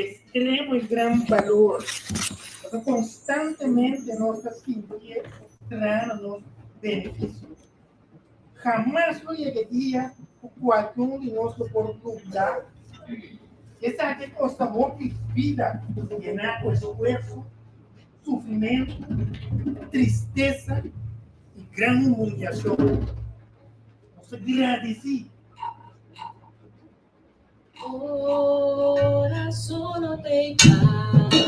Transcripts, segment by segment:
extremo y gran valor. Constantemente nuestras pinturas traen benefícios. Jamás lo llegaría qualquer de nós por dudar. Essa aqui custa muito vida, llenar com esforço, sofrimento, tristeza e grande humilhação. Você agradece. Ora sono dei casi.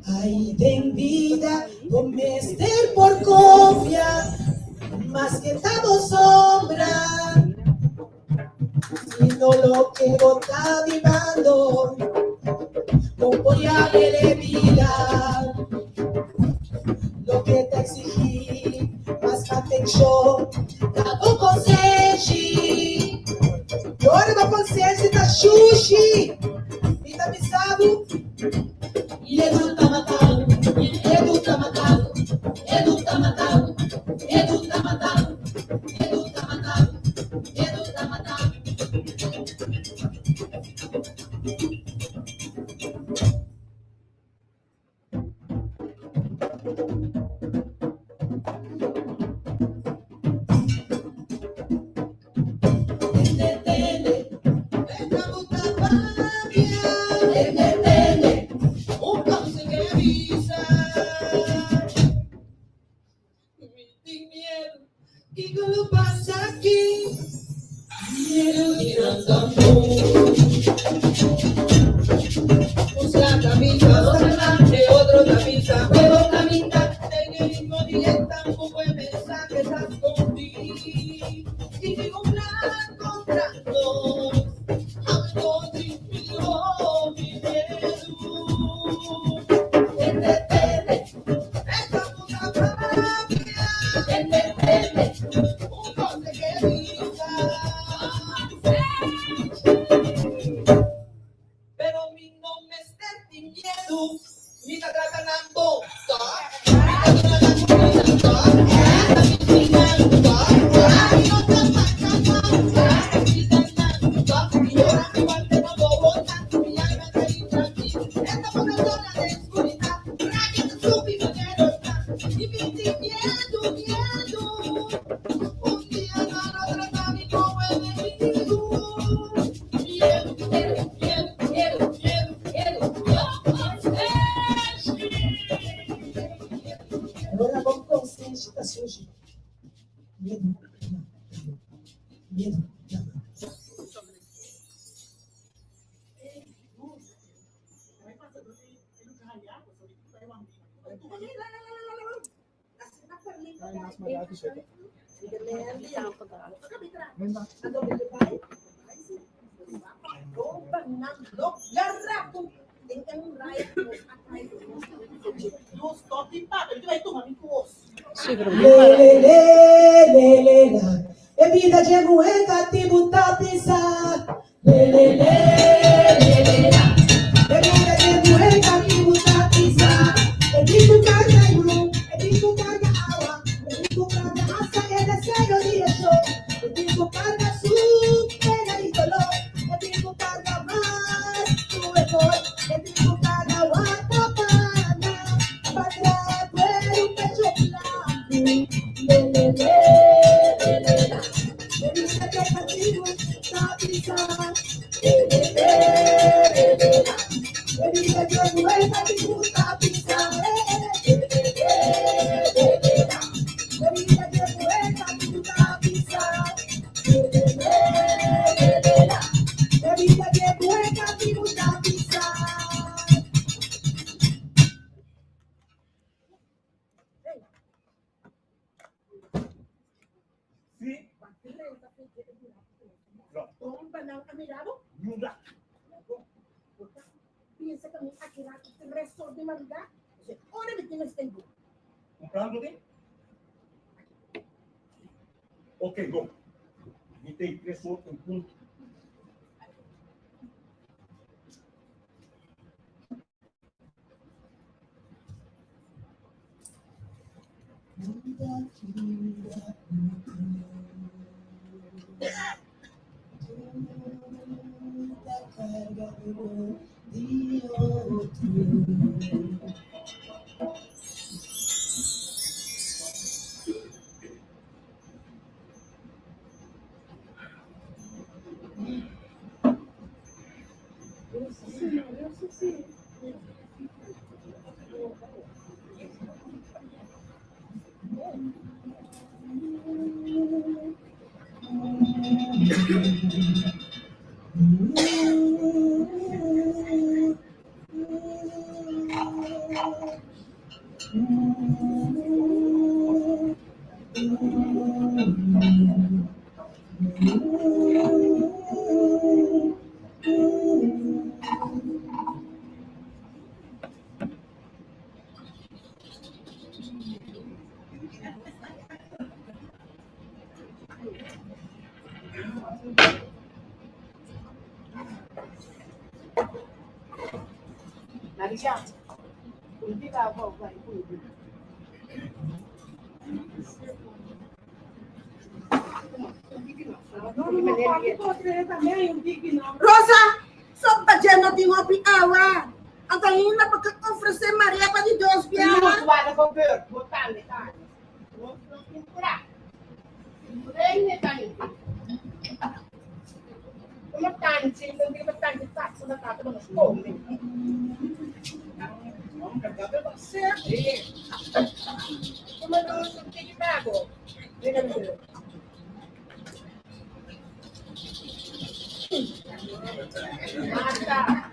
Ay, ten vida, comester por copia, más que dado sombra, sino lo que bota vivando, no voy a ver vida, lo que te exigí, más atención, dado consente, agora não consciência da Xuxi, e da Bissado. Edu tá matado, Edu tá matado, Edu tá matado, Edu tá matado, Edu tá matado, Edu tá matado. ¿Y cómo pasa aquí? Quiero ir andando. Una camisa, otra de otro camisa, puedo caminar en el mismo día, tampoco el mensaje está escondido. Y digo un plan contrato, algo disminuyó mi miedo. Entendete, esta puta rabia, entendete. Pero mi nombre es de miedo, mi está ganando, tu miedo. Un día ganó otro camino elegido. Miedo, miedo, miedo, miedo, miedo, miedo. Agora vamos com consciência da sua gente. Medo. Medo. É vida de aguenta, tipo tapisa. É vida de aguenta, tipo tapisa. É tipo carga eu, é tipo carga água, é tipo carga asa, é desejo de eso. É tipo carga super e dolor, é tipo carga mais tu mejor, é tipo carga guatapana, para traer o pecho blanco. Piensa que aquí el resto de maldad, ahora me tienes que ir. Comprando-te? Ok, bom. Me tem preço um ponto. Maria, hindi ka ako kay Kuya. Rosa, só tá dizendo de uma piawa. Ang tayo na pagka-ofrece Maria pa di Diyos biya. Não vai na bobeira, botar metade. Não tem curar. Porém, metade. Como tá, não tem metade, tá, só da casa não come. Vamos cantar pra você. Como não tem que dar, ó. Vem aqui. Mata.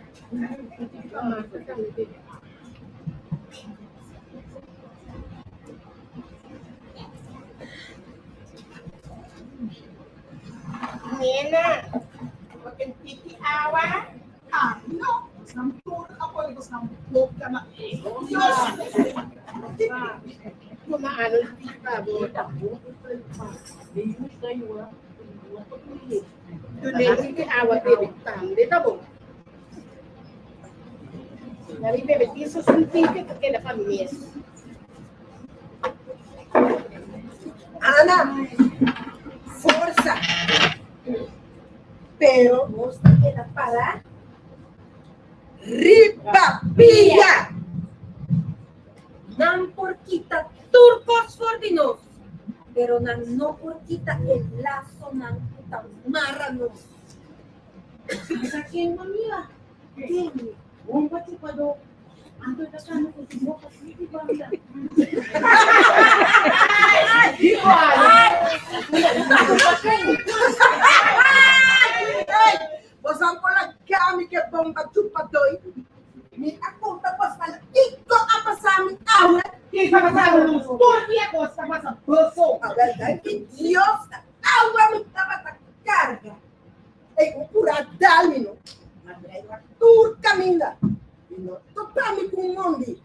Nena, makin titi awa. Ah, no. Nampuro ako, ibos nampuro ka na. Diyos! Kumaano yung tabo. Doon titi awa, baby. Tamde tabo. Nari baby, isso significa que ela faz Ana, força. Pero vos te queda para riba pia. Não por kita turcos fordinos, pero no cortita el lazo nan puta marranos. ¿Sabes quién, amiga? ¿Quién? Un pachupador. Ando tratando con su boca así y banda. Vos por la cama que bomba chupador. Mi apunta pues para pico a pasar mi agua. ¿Qué está pasando, Luz? ¿Por qué cosa está pasando? A verdade que Dios agua me estaba a carga. É um pura dálmino. Mas é uma turca minda. E não topame com um mundo.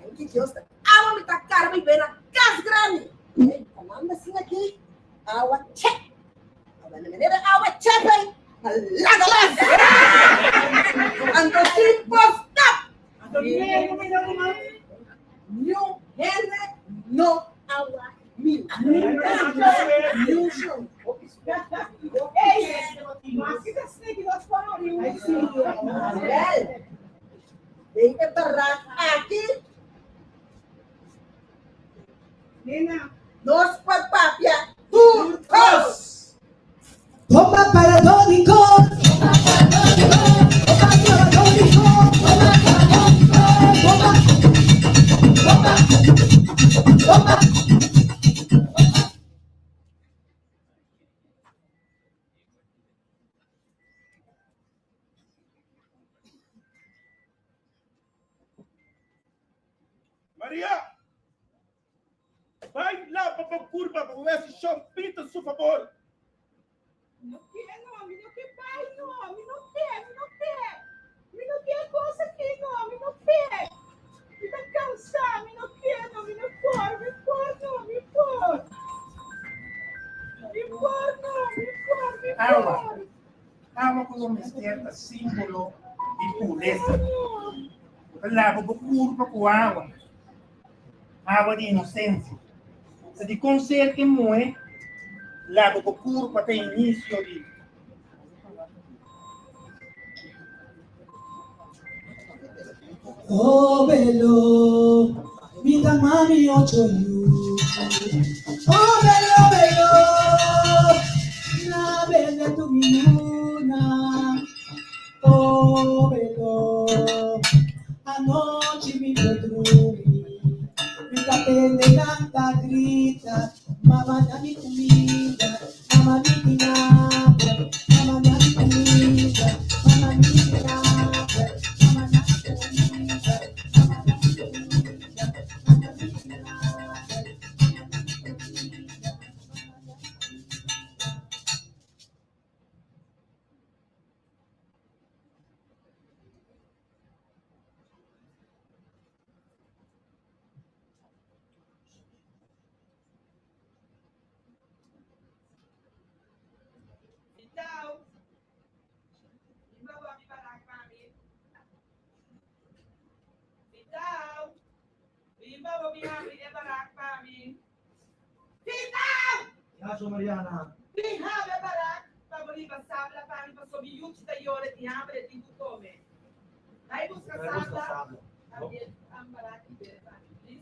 É que Deus agua me está carga e vem na casa grande. E comanda assim aqui. Agua check. Agora na maneira agua check, hein? Laga lá. Ando sem postar. New Henry no agua mil. New show. Vem que barrar aqui. Nos papapia. Turcos. Toma para Dónico. Maria! Vai lá para a curva para ver se chão pinta, por favor. Não quer, me não quer pai, não, me não quer. Me não quer coisa aqui, não, me não quer. Me tá cansado, me não quer, não, me por. Me por. Agua como mezcla símbolo de pureza. Lava o curva com água. Água de inocência. Se de conselho que moe, lava o curva até início de. Oh, bello, vida mami ocho you. Oh, bello, na bella tu mi luna. Oh, bello, anoche mi bedroom. Vida pende tanta grita, mamá da mi comida, mamá mi vinagre, mamá da mi comida, mamá mi vinagre, mamá da mi comida, mamá da mi comida, mamá mi vinagre. Então, vamos me parar para mim. Então, vamos me abrir para mim. Então, Gracias, Mariana. we have a barak, pabuli basabla para mim, para subir o que yore de hambre de come. Aí busca sabla, também am barak de para mim, please.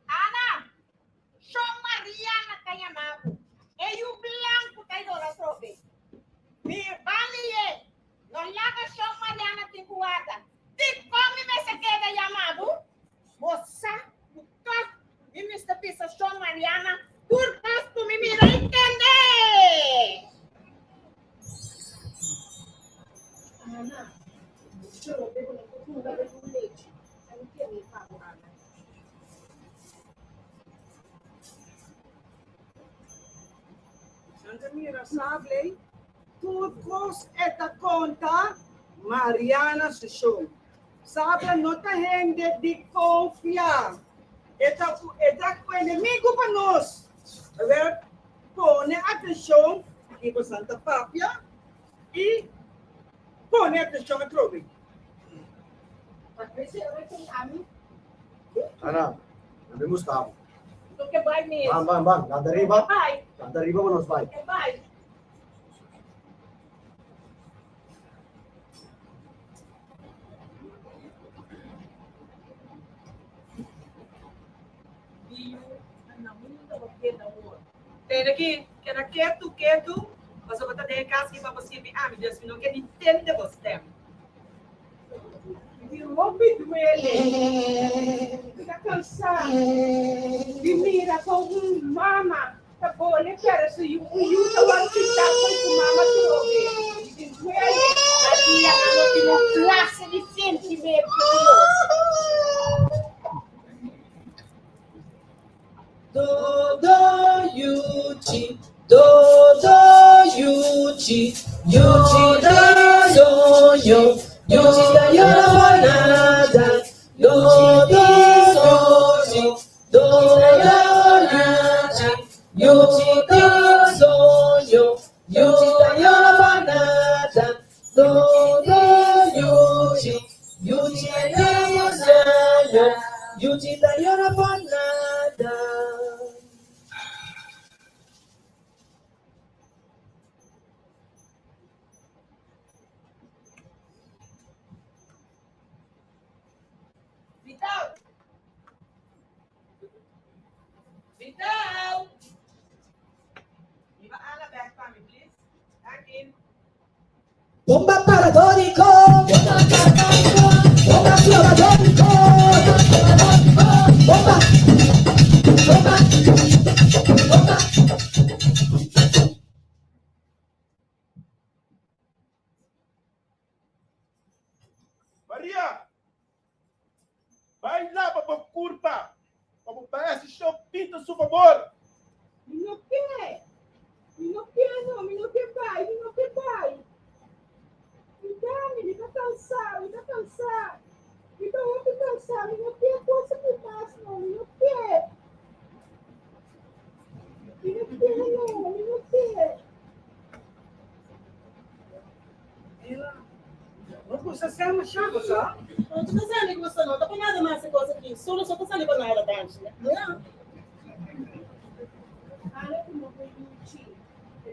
Ana, show Mariana Cayamabo. E o blanco tem dólar trobe. Me valie. Não laga show Mariana Tinguada. Te come me se queda Yamabo. Moça, e Mr. Pisa show Mariana. Por caso me mira entender. Ana, eu bebo no leite. Eu não quero me falar. Santa Mira sabe, turcos esta conta Mariana se show. Sabe, não tem gente de confiar. Esta é inimigo para nós. A ver, põe atenção aqui para Santa Pápia e põe atenção a Trobe. Patrícia, eu vou te a mim. Ana, a mí Gustavo. que vai mesmo. Vamos. Lá da riba. Vai, Lá da riba, vamos, vai. vai. Tem aqui, que era quieto. Mas eu vou ter casa que para você me ame, Deus, não quer entender você. De roupa doele. Fica cansado. De mira com mama. Tá bom, ele quer se eu vou ficar com mama tudo. De doele. Ali a não tem uma classe de sentimento. Yuchi, Yuchi, Yuchi da Yonada, Yuchi da Sonho, Yuchi da Yonada, Yuchi da Sonho, Yuchi da Yonada. Vital! Give Anna back for me, please. Back in. Bomba paradórico. Bomba clavadórico. Bomba. Maria! Vai lá para a curva! Como parece chopito, por favor! Não quer. Não quer, não. Não quer pai. Não quer pai. Ele tá cansado. Então eu tô cansado. Não quer coisa que passa, não. Não quer. Não quer. Não precisa ser uma chave só. Não tô pensando em você, não. Tô com nada mais essa coisa aqui. Só tô pensando em banana da né? Não. Olha como eu vou mentir.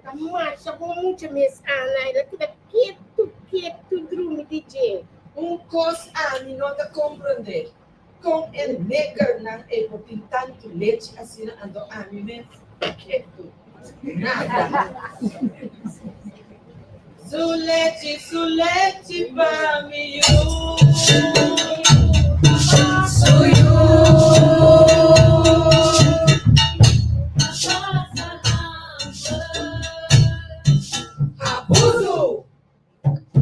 Tá marcha com muito mês, Ana. Ela fica quieto, drume, DJ. Coisa a mim não te compreender. Com el neger não é por tanto leite assim ando a mim mesmo. Quieto. Nada. Sulete para mim. Abuso.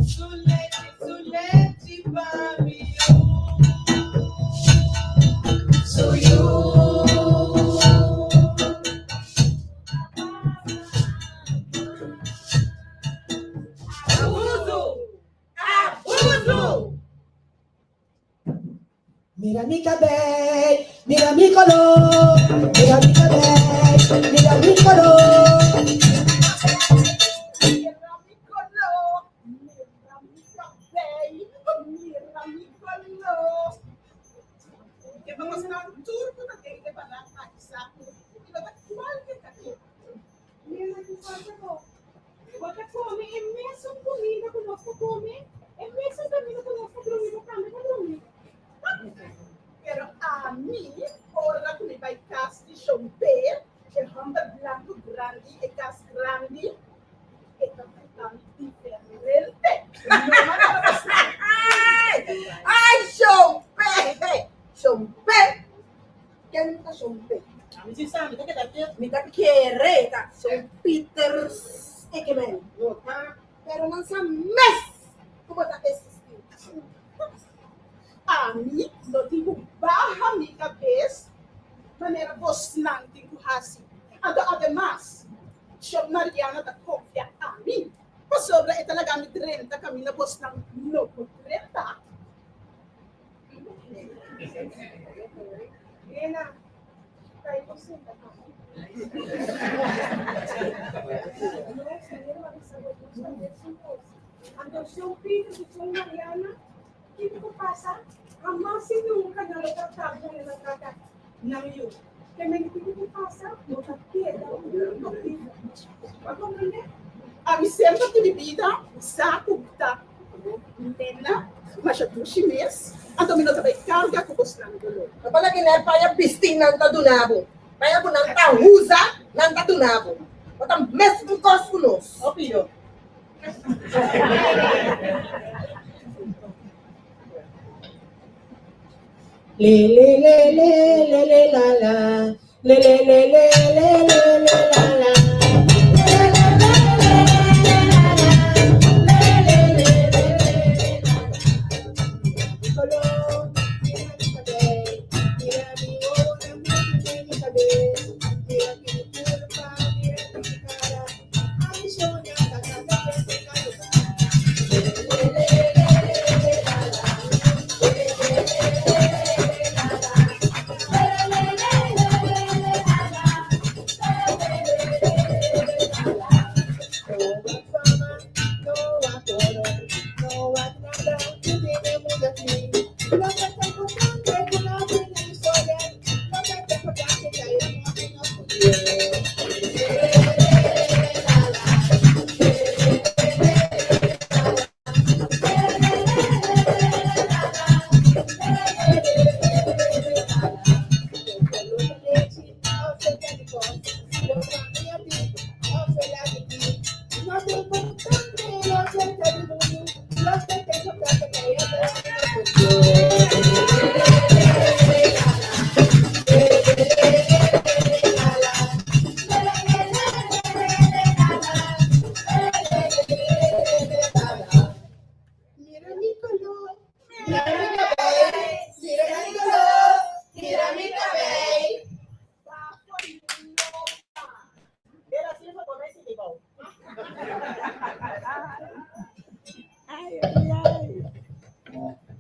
Sulete para mim. Abuso. Mira mi cabello, mira mi color, mira mi cabello, mira mi color. Mira mi color. Mira mi cabello. Mira mi color. Que vamos dar um turno na gente para dar saco. E vai dar qualquer coisa. Mira que coisa boa. Você come imensa comida que nós comemos. Imensa comida que nós comemos também para dormir. Pero a mim, ora que me vai casar de chomper, el hombre blanco grande e cas grande, e também diferente. Ai, chompe! Chompe! Quem tá chompe? A mim, sabe, tá que tá aqui. Me tá quereta, são Peters Eggman. Pero não são mes. Como tá existindo? A mim, não tenho barra minha cabeça, maneira bostante com raça. Ademais, Shop Mariana da confia a mim. Por sobre é talaga me 30 caminho bostante no 30. Ena, aí você tá. Ando seu filho de Shop Mariana. O que passa? A mãe se nunca não está tratando na trata não eu. Que me pasa, no te quiero. A mim sempre tive vida, saco, tá? Entenda? Mas eu tô chinês. A domina também carga com o estrangulo. Kapag ginapaya bisting ng tadunabo. Kaya po ng tahuza ng tadunabo. Matang mes ng koskunos. Opio. Le le le le le le la la. Le le le le le le le la la.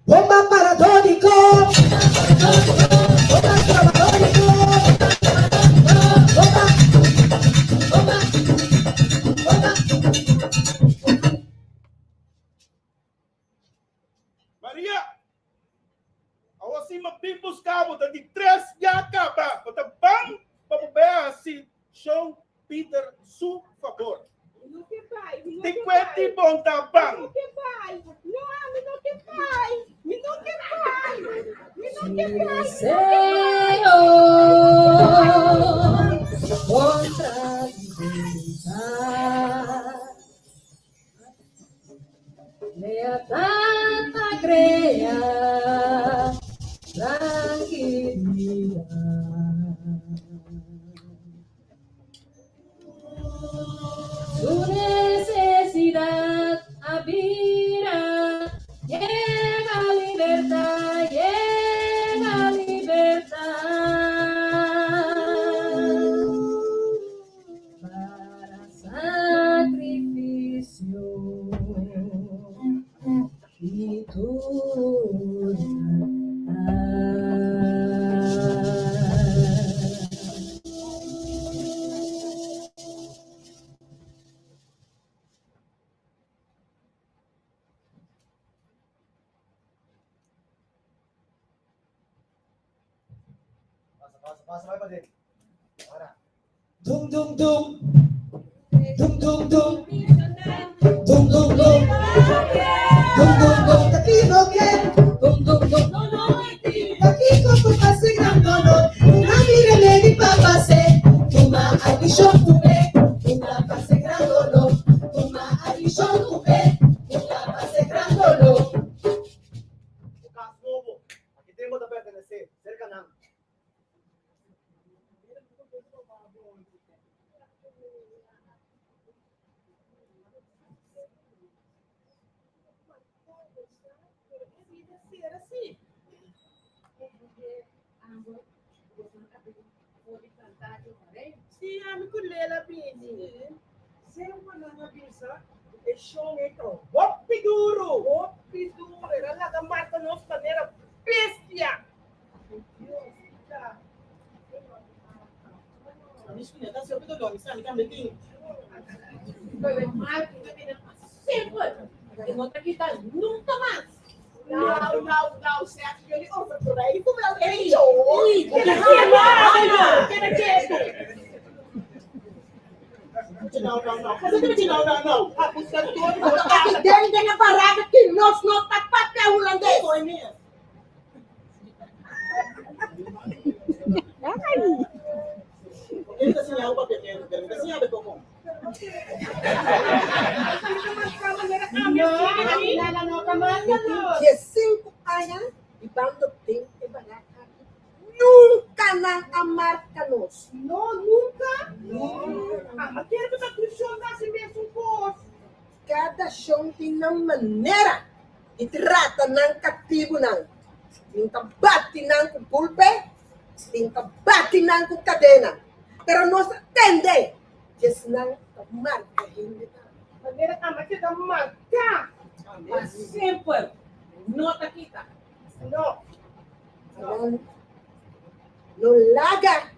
Bomba paratónico. Bomba paratónico. Bomba. Bomba. Bomba. Maria! Ako si magbibos ka mo, dati tres yaka ba? Patabang pamubaya si Sean Peter su favor. No que vai, no Te que kwenti vai. bong tabang. No que vai. Não, me não que vai. Me não que vai. Me não que vai. Senhor, contra Lea tanta creia, tranquilidad. Su necesidad abrirá, llega libertad, llega libertad. Para sacrificio y tu Pasa, vai pra dentro. Bora. dum dum dum dum dum dum dum dum dum dum aquí no bien dum dum dum aquí con tu pase gran dolor una mire le di papá se uma addition coupé una pase gran dolor uma addition coupé una pase gran dolor. Bukas novo. Aqui tem outra pertencer. Cerca não. Sim, me colheu bem. Sempre na bisa, é show então. Hopi duro, era lá da marca nossa maneira bestia. Anis ko na, sabi ko doon, isa, hindi kami king. Foi mal, porque eu sempre. Não tá aqui, tá nunca mais. Nou, zeg jullie overdrijven wel eens hoor. Aki den dengan parada que nos no tapat ka Holandês. Que 5 anos e bando tem que baraca. Nunca não amarca-nos. Não, nunca? Mas quero que a Cristiano nasce mesmo com Cada chão tem uma maneira de trata não cativo não. Nunca bate não com pulpe, nunca bate não com cadena. Pero nós atende. Just não marca ainda. maneira que da marca. É simple. Nota kita. Não. No larga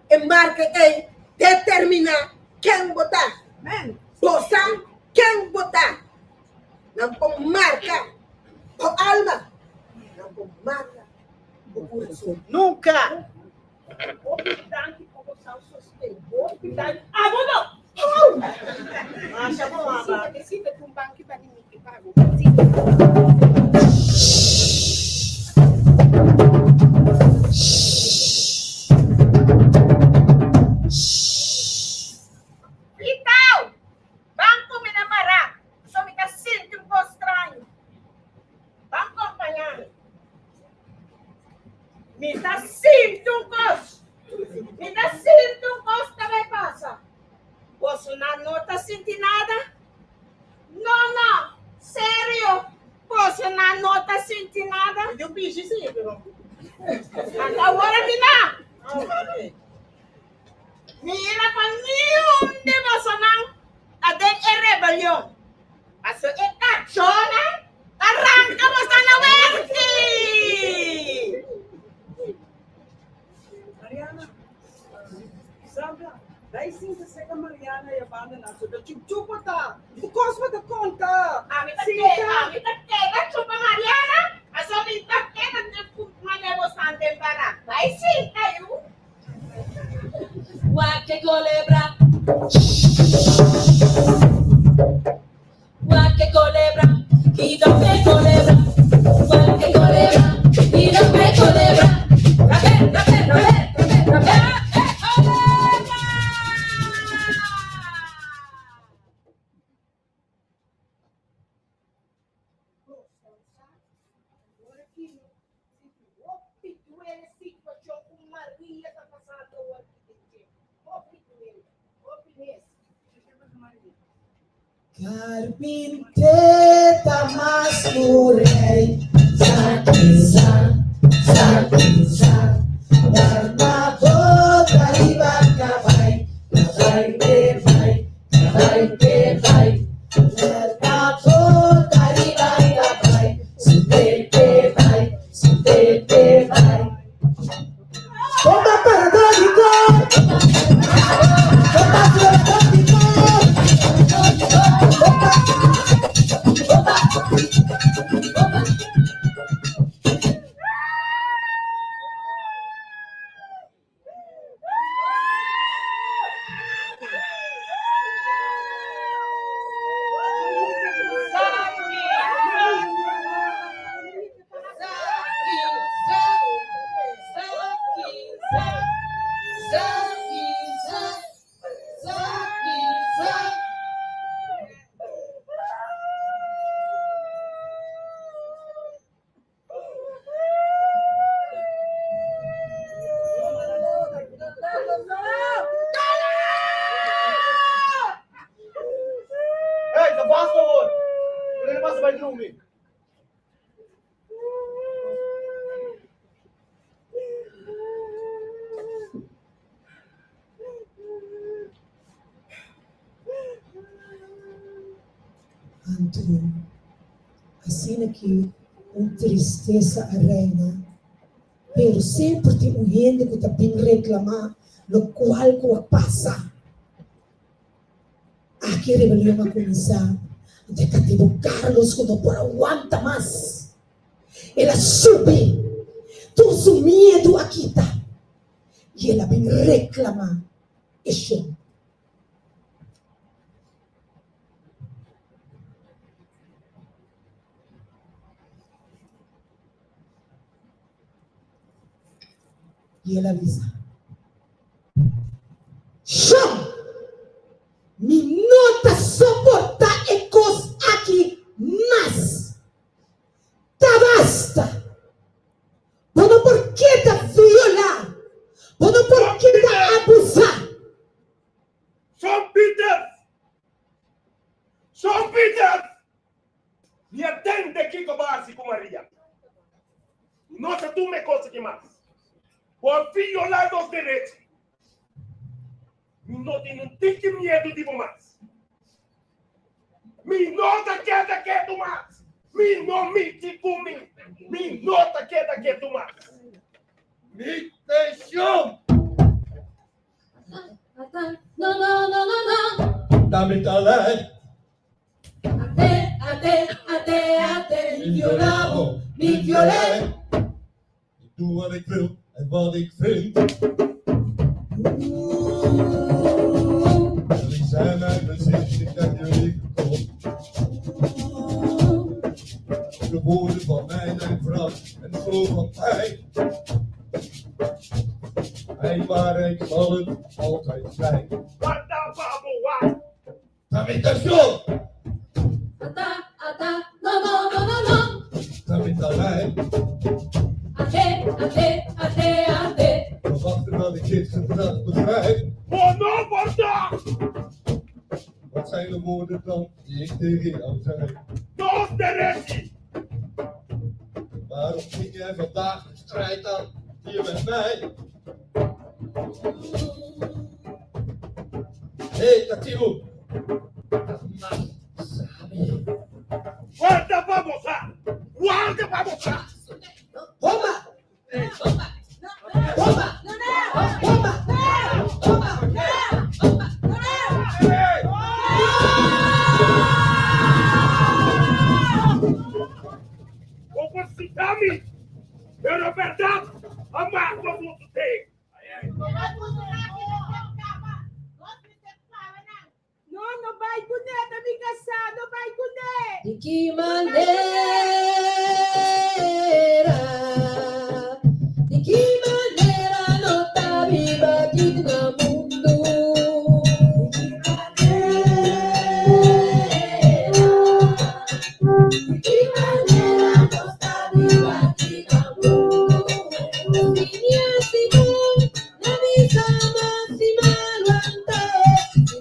e marca e determina quem botar. Botar quem botar. Não com marca com alma. Não com marca com coração. Nunca. Opidante por você sustentar. Opidante. Ah, não. Acha bom, ama. Decida com banco para mim que pago. Então, banco me namorar. Só me tá sentindo um pouco estranho. Vamos acompanhar. Me tá sentindo um gosto. Me tá sentindo um gosto também passa. Posso não tá sentindo nada? Não. Sério? Posso não tá sentindo nada? Deu bicho sim, pero. Agora me dá. Mira para nenhum de vocês não. Até é rebelião. Mas é cachona. Arranca você na verde. Mariana, Sandra, dai sinta seca Mariana e a banda na sua chupa tá. O cosmo da conta. Me tá queda, chupa Mariana. A sua me tá queda de uma negociante em barato. Vai sim, caiu. Guaque culebra. Guaque culebra. Y no me culebra. Guaque culebra. Y no me culebra. Carpinteta mas murei, saquiza, na boca e vaca vai, na boca e vaca vai, se bebe vai. Bomba paradójico, bomba paradójico. Hey, the boss over. You're the bedroom me. Antônio, assim aqui, tristeza a reina, pero sempre tem gente que está bem reclamar, no qual que passa. Aqui a rebelião vai começar, até que Carlos que não pode aguentar mais. Ela sube, todo su miedo a quitar. Y ela vem reclamar isso. E ela avisa: Chão, me nota suportar e coisa aqui, mas tá basta. Bueno, por que tá violar? Bueno, por que tá abusar? São Peter! São Peter! Me atende aqui com básico, Maria. Nota tu me consegue mais. Por violar os direitos. Não tem medo de mais. Me nota queda que tu mais. Me não me tipo me. Me nota queda que tu mais. Me deixou. Damit allein, Até, me violavo, me violei. Ik doe wat ik wil en wat ik vind. Jullie zijn mijn bezit, ik heb jullie gekocht. De woorden van mijn vrouw en de vrouw van mij. Wij waren, ik zal het altijd zijn. What the bubble why? Damit zo, no. damit allein. Até. Maar wachten dat ik dit gedrag begrijp. Oh no, Borda! Wat zijn de woorden dan die ik tegen jou zei? Dos direitos! Waarom ging jij vandaag de strijd aan hier met mij? Hé, Tatiel! Guarda babosa! Guarda babosa! Toma! Como se chame? Era verdade! Amar todo mundo tem! No vai kunde, amiga Sá, no vai kunde. De que maneira? De que maneira não tá viva aqui no mundo? De que maneira não tá viva aqui no mundo? Minha Simão, na missa máxima lo ante.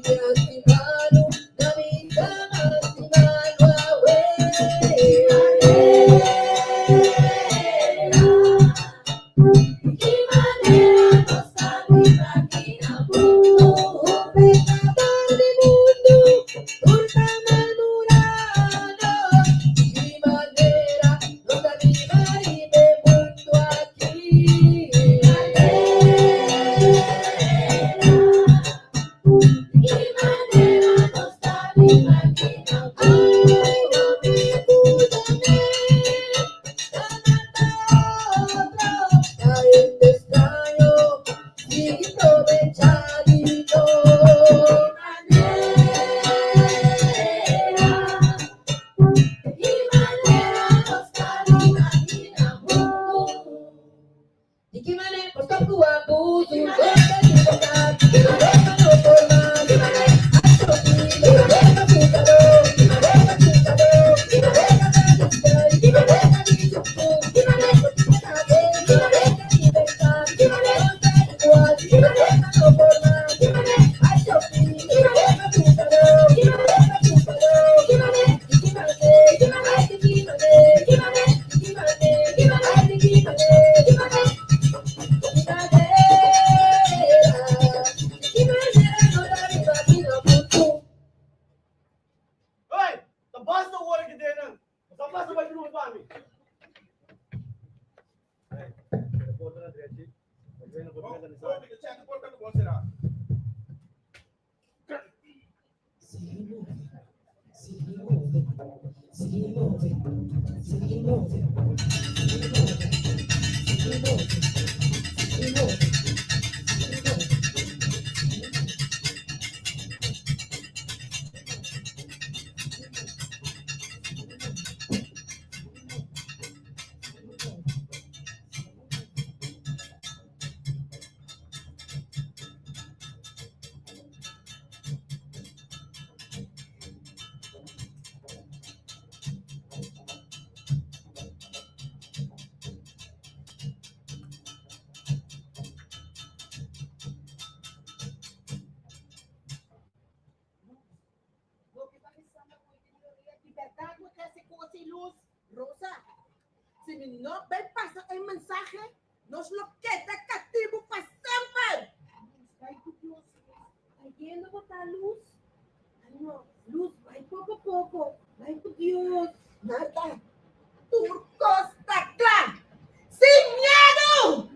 Minha Simão, na missa máxima lo de que maneira nós tá viva aqui no mundo? O pecador do mundo, por namorado. De que maneira nós tá viva e bem muito aqui? De que maneira nós tá viva aqui no mundo? Ai, não me ajuda, né? Ay, te extraño, sigue aprovechadito. De qué manera nos carimos aquí en el mundo. De qué manera por tu abuso, de libertad, de manera no formal, de manera así, de manera putador, de manera putador, de manera radical, de manera disfrutar, de manera de libertad, de manera sexual, de manera no formal, de manera así, de manera putador, de manera putador, de manera Hey, the boss don't want to get there now. The boss don't want to do it for me. Hey, the boss don't want to do it. Si rimuove, No ven pasa el mensaje, nos lo queda cativo para siempre. Ay, Dios, está yendo a botar luz. Ay, no, luz, vai poco a poco. Ay, por Dios. Nada, turcos taclán, sin miedo.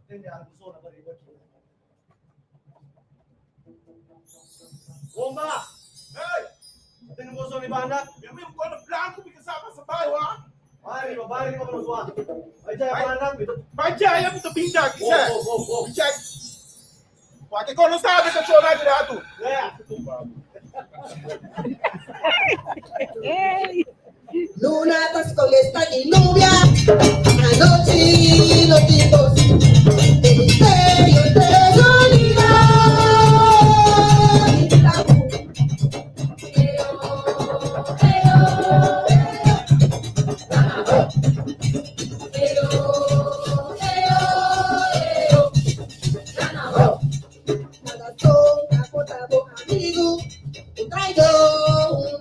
Tende a zona para ir aqui. Bomba! Hey! Tem um gozão de banda? Eu mesmo quando branco fica sabe sa bairro, ah? Bari mo para suar. Ay, jaya banda. Mas já é muito pinta aqui, Zé. Oh. Check. Pode que não sabe que eu sou lá direto. Lunatas con esta lluvia, anoche los tipos, el misterio de soledad. Nada son acotado amigo, un traidor.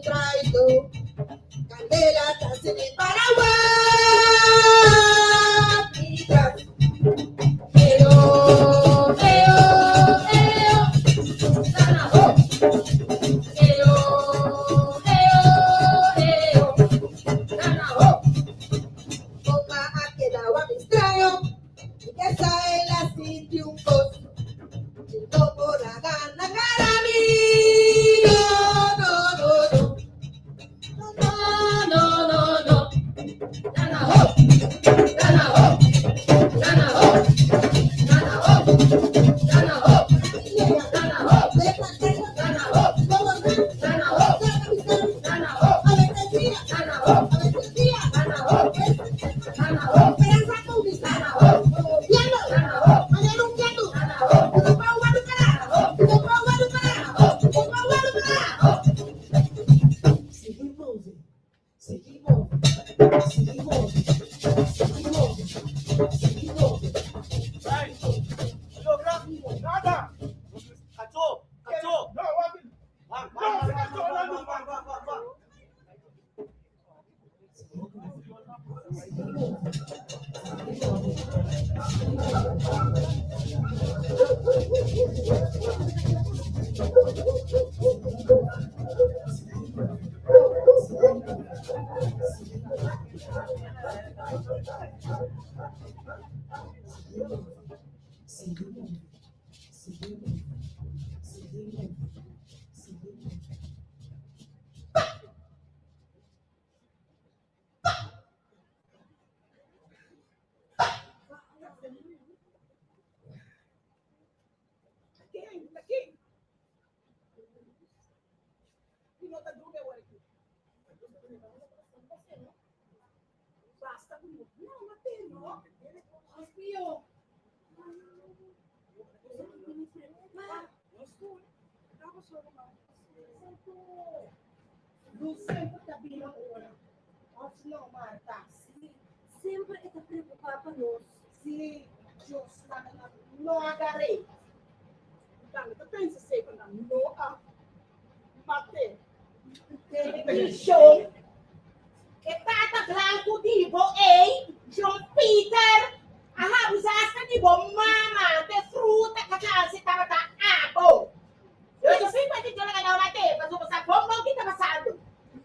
Candela, estás en el paraguas. Toma ha quedado a mi extraño. Y que sabe la sin triunfos. No por la gana, cara a mí. Nada. Cachorro! Não, Aqui. E não tá dúvida agora aqui. Basta comigo. Não, Matheus, não. Respiro. Não sempre está bem agora. Nós não, Marta. Sempre está preocupada para nós. Sim, eu não agarrei. Então, eu penso sempre, não a bater. Bicho, que tata blanco dibo, ei, John Peter, a habusasta dibo, mama, de fruta, cacau, tava tá água. Eu sei que eu não ganhar uma tempo, mas você como o que tá passando?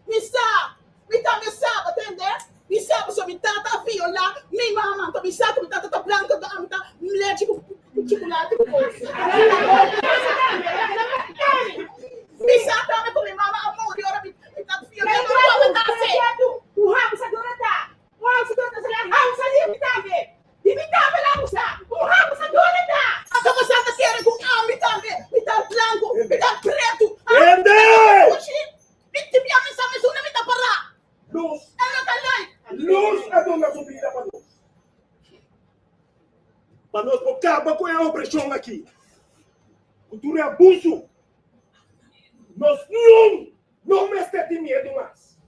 Me sabe, entender? Me sabe, se me tata viola, me mama, me sabe, me tata blanco, me lete com chocolate. Me sabe, com me mama, amor, e ora me tata viola. Eu não vou dar o rabo se agora tá. O rabo se agora tá, o rabo se ali me tá vendo. E me tá vendo lá, o rabo se agora tá. Então você tá querendo com me tá vendo, me tá blanco, me tá preto. Luz. Luz é dona subida para nós. Para nós acabar com a opressão aqui. Cultura é abuso. Nós não me está de medo mais.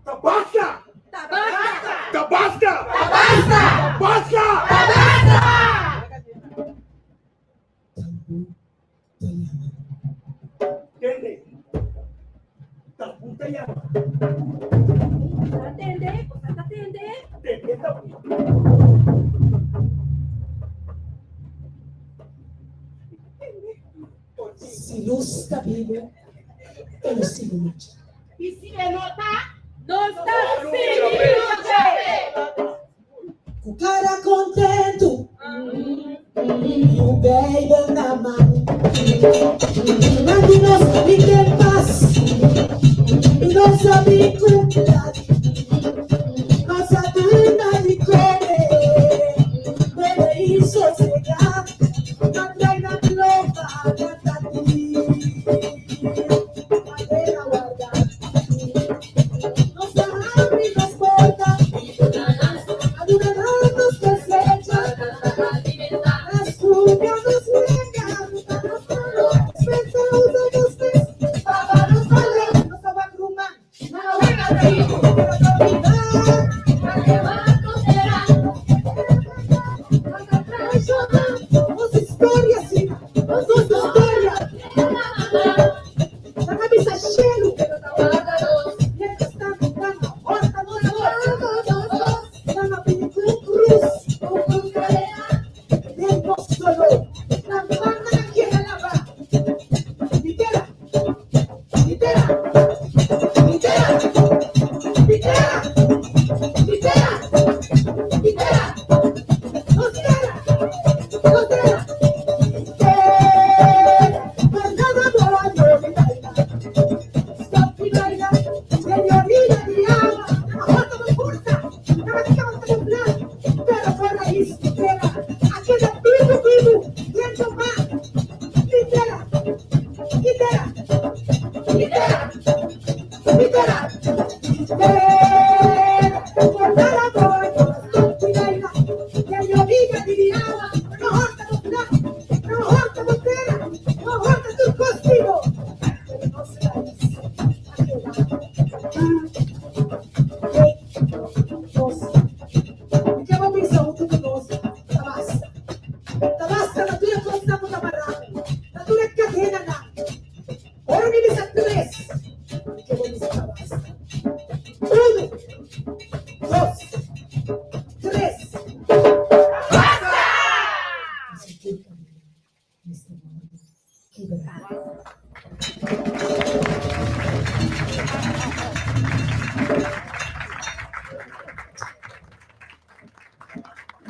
Tá basta! Tá basta! Tá basta! Tá basta! Basta! Tá basta! Entende? Tá puta ya. Pra atender, pra atender. Entende? Tá puta. Se luz está vivo, eu sigo lute. E se ele não tá, Nós tá tá seguindo. Com cara contento, e o baby na mão. Mas que nós me tem paz, e nós sabemos cuidar. Nossa turma de comer, beber e sossegar. Na treina global, na madeira guardada. Nossa abre nas portas, adorando-nos desejos. As rugas nos legados, pensamos em vocês. Vamos fazer, não só vai arrumar. Não vai cair, quero convidar. Nossa história, sim, nossa história. Na cabeça cheio, e ela está na horta, na película cruz, dentro solo, na mano que ela lava. Litera, litera, litera, litera, litera, litera,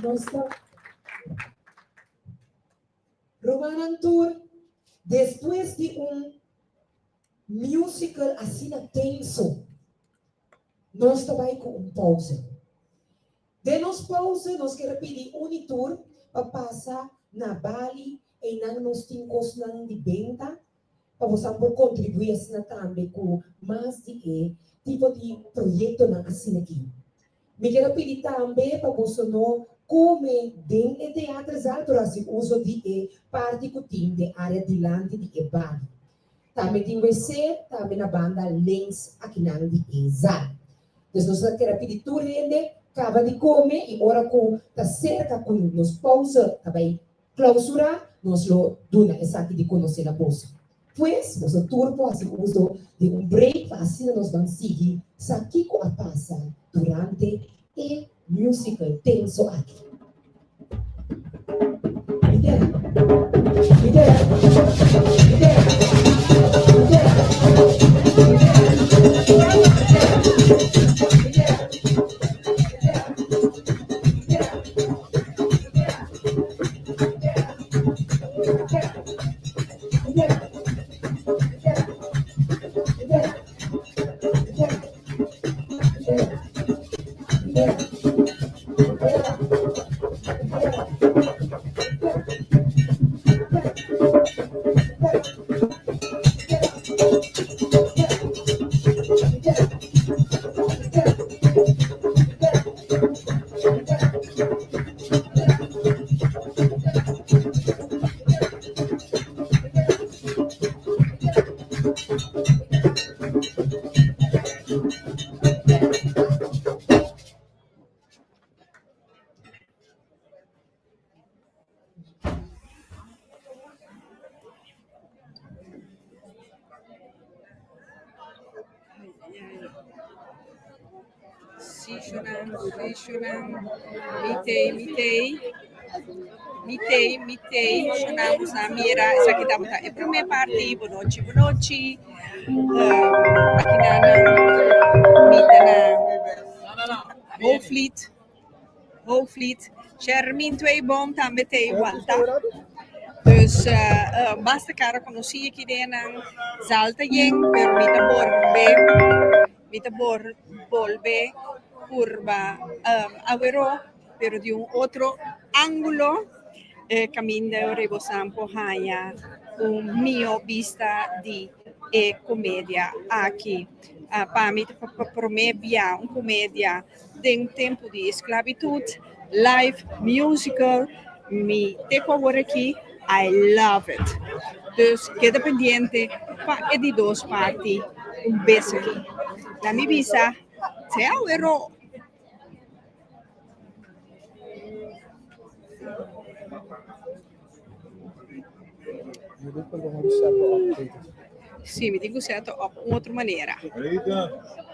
nostera. Romanan Tour, después de un musical así tenso, nós estamos com pausa. De nos pausa, nós queremos pedir um tour para passar na Bali e na nos tincos de venda, para você contribuir assim também com mais de tipo de projeto na assim aqui. Me quero pedir também para você não come den e teatro alto uso de parte que tem de área de lante de Bali. Também tem você, também na banda Lens aqui na de Ezal. Então, nós queremos pedir tu rende, acaba de comer e ora com tá cerca com nos pausa, também clausura, nós lo duna essa aqui de conhecer a bolsa. Pues, nós turpo assim uso de break, assim nós vamos seguir, aqui com a passa durante e musical tenso aqui. Lidera. positionam, mitei, chonamos na mira, essa aqui dá muita, é a primeira parte, boa noite, aqui na mita na Whole Fleet, Chermin twee bom também tem Walta. Dus basta cara conheci aqui dentro Zalta Yeng, pero mita volve curva avero, pero de un otro ángulo, caminho Rebo Sampo haya mio vista di comédia aqui. Para mim, para mim, comédia de tempo de esclavitud, live, musical, me teco agora aqui, I love it. Dus, queda pendiente, é de duas partes, beijo aqui. Na minha visa, tchau, ero. Sim, me digo certo, uma outra maneira. Eita.